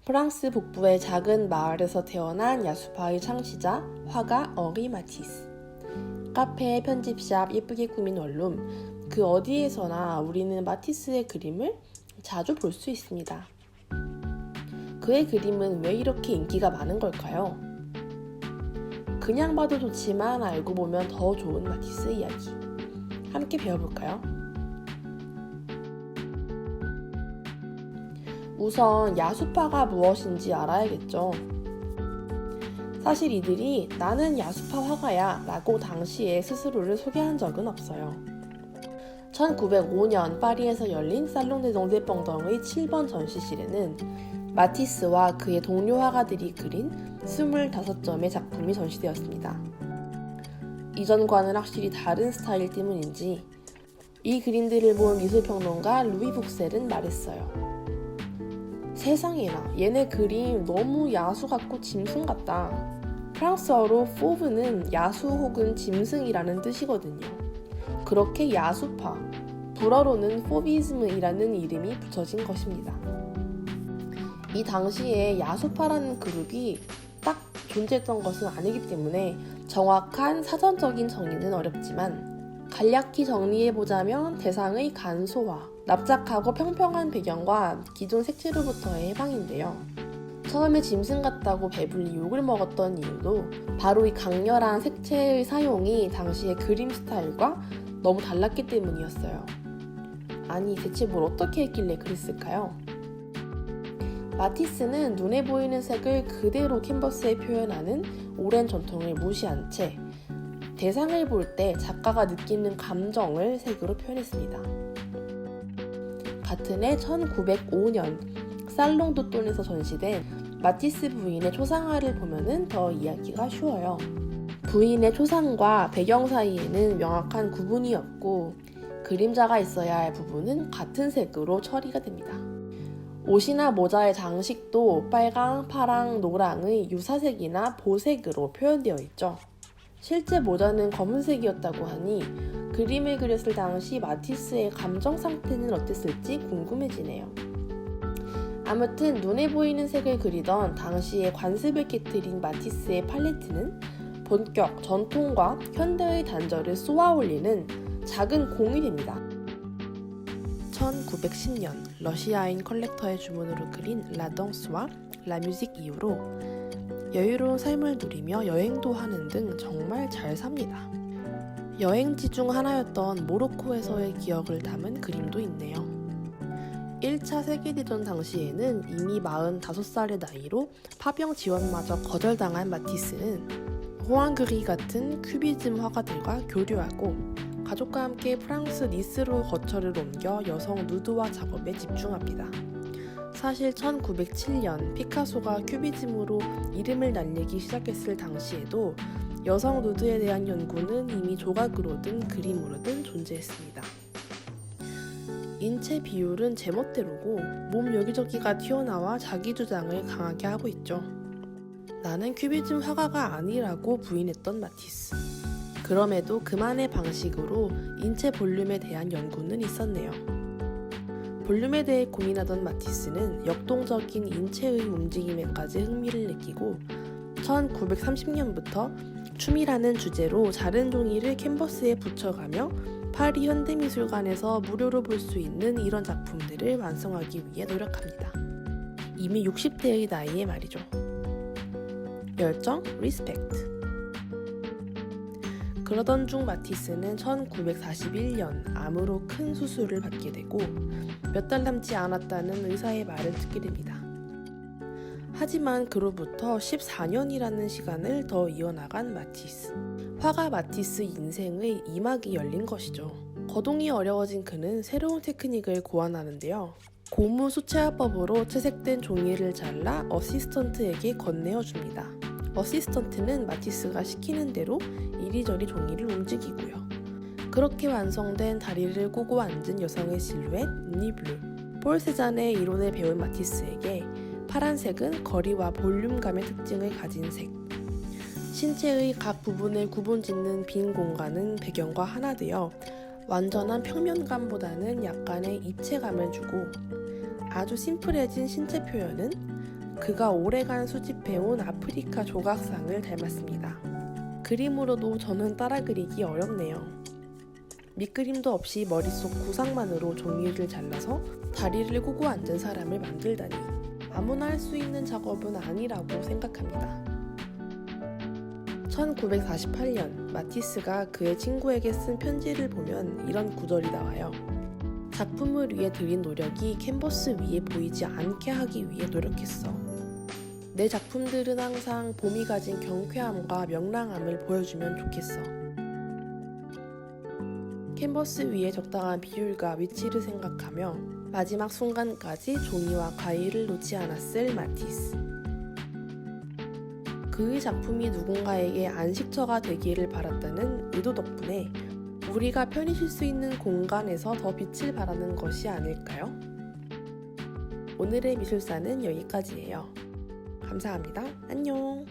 프랑스 북부의 작은 마을에서 태어난 야수파의 창시자, 화가 어리 마티스. 카페, 편집샵, 예쁘게 꾸민 원룸, 그 어디에서나 우리는 마티스의 그림을 자주 볼 수 있습니다. 그의 그림은 왜 이렇게 인기가 많은 걸까요? 그냥 봐도 좋지만 알고 보면 더 좋은 마티스 이야기. 함께 배워볼까요? 우선 야수파가 무엇인지 알아야겠죠. 사실 이들이 나는 야수파 화가야 라고 당시에 스스로를 소개한 적은 없어요. 1905년 파리에서 열린 살롱 데 동제뻥덩의 7번 전시실에는 마티스와 그의 동료 화가들이 그린 25점의 작품이 전시되었습니다. 이전과는 확실히 다른 스타일 때문인지 이 그림들을 본 미술평론가 루이 북셀은 말했어요. 세상에나 얘네 그림 너무 야수 같고 짐승 같다. 프랑스어로 포브는 야수 혹은 짐승이라는 뜻이거든요. 그렇게 야수파, 불어로는 포비즘이라는 이름이 붙여진 것입니다. 이 당시에 야수파라는 그룹이 딱 존재했던 것은 아니기 때문에 정확한 사전적인 정의는 어렵지만 간략히 정리해보자면 대상의 간소화, 납작하고 평평한 배경과 기존 색채로부터의 해방인데요. 처음에 짐승 같다고 배불리 욕을 먹었던 이유도 바로 이 강렬한 색채의 사용이 당시의 그림 스타일과 너무 달랐기 때문이었어요. 아니 대체 뭘 어떻게 했길래 그랬을까요? 마티스는 눈에 보이는 색을 그대로 캔버스에 표현하는 오랜 전통을 무시한 채 대상을 볼 때 작가가 느끼는 감정을 색으로 표현했습니다. 같은 해 1905년 살롱 도톤에서 전시된 마티스 부인의 초상화를 보면은 더 이해하기가 쉬워요. 부인의 초상과 배경 사이에는 명확한 구분이 없고 그림자가 있어야 할 부분은 같은 색으로 처리가 됩니다. 옷이나 모자의 장식도 빨강, 파랑, 노랑의 유사색이나 보색으로 표현되어 있죠. 실제 모자는 검은색이었다고 하니 그림을 그렸을 당시 마티스의 감정 상태는 어땠을지 궁금해지네요. 아무튼 눈에 보이는 색을 그리던 당시의 관습을 깨뜨린 마티스의 팔레트는 본격 전통과 현대의 단절을 쏘아올리는 작은 공이 됩니다. 1910년 러시아인 컬렉터의 주문으로 그린 라덩스와 라뮤직 이후로 여유로운 삶을 누리며 여행도 하는 등 정말 잘 삽니다. 여행지 중 하나였던 모로코에서의 기억을 담은 그림도 있네요. 1차 세계대전 당시에는 이미 45살의 나이로 파병 지원마저 거절당한 마티스는 호앙그리 같은 큐비즘 화가들과 교류하고 가족과 함께 프랑스 니스로 거처를 옮겨 여성 누드화 작업에 집중합니다. 사실 1907년 피카소가 큐비즘으로 이름을 날리기 시작했을 당시에도 여성 누드에 대한 연구는 이미 조각으로든 그림으로든 존재했습니다. 인체 비율은 제멋대로고 몸 여기저기가 튀어나와 자기 주장을 강하게 하고 있죠. 나는 큐비즘 화가가 아니라고 부인했던 마티스. 그럼에도 그만의 방식으로 인체 볼륨에 대한 연구는 있었네요. 볼륨에 대해 고민하던 마티스는 역동적인 인체의 움직임에까지 흥미를 느끼고 1930년부터 춤이라는 주제로 자른 종이를 캔버스에 붙여가며 파리 현대미술관에서 무료로 볼 수 있는 이런 작품들을 완성하기 위해 노력합니다. 이미 60대의 나이에 말이죠. 열정, 리스펙트. 그러던 중 마티스는 1941년 암으로 큰 수술을 받게 되고 몇 달 남지 않았다는 의사의 말을 듣게 됩니다. 하지만 그로부터 14년이라는 시간을 더 이어나간 마티스. 화가 마티스 인생의 2막이 열린 것이죠. 거동이 어려워진 그는 새로운 테크닉을 고안하는데요. 고무 수채화법으로 채색된 종이를 잘라 어시스턴트에게 건네어줍니다. 어시스턴트는 마티스가 시키는 대로 이리저리 종이를 움직이고요. 그렇게 완성된 다리를 꼬고 앉은 여성의 실루엣, 니블루. 폴 세잔의 이론을 배운 마티스에게 파란색은 거리와 볼륨감의 특징을 가진 색. 신체의 각 부분을 구분짓는 빈 공간은 배경과 하나 되어 완전한 평면감보다는 약간의 입체감을 주고 아주 심플해진 신체 표현은 그가 오래간 수집해온 아프리카 조각상을 닮았습니다. 그림으로도 저는 따라 그리기 어렵네요. 밑그림도 없이 머릿속 구상만으로 종이를 잘라서 다리를 꼬고 앉은 사람을 만들다니 아무나 할 수 있는 작업은 아니라고 생각합니다. 1948년 마티스가 그의 친구에게 쓴 편지를 보면 이런 구절이 나와요. 작품을 위해 들인 노력이 캔버스 위에 보이지 않게 하기 위해 노력했어. 내 작품들은 항상 봄이 가진 경쾌함과 명랑함을 보여주면 좋겠어. 캔버스 위에 적당한 비율과 위치를 생각하며 마지막 순간까지 종이와 가위를 놓지 않았을 마티스. 그의 작품이 누군가에게 안식처가 되기를 바랐다는 의도 덕분에 우리가 편히 쉴 수 있는 공간에서 더 빛을 발하는 것이 아닐까요? 오늘의 미술사는 여기까지예요. 감사합니다. 안녕.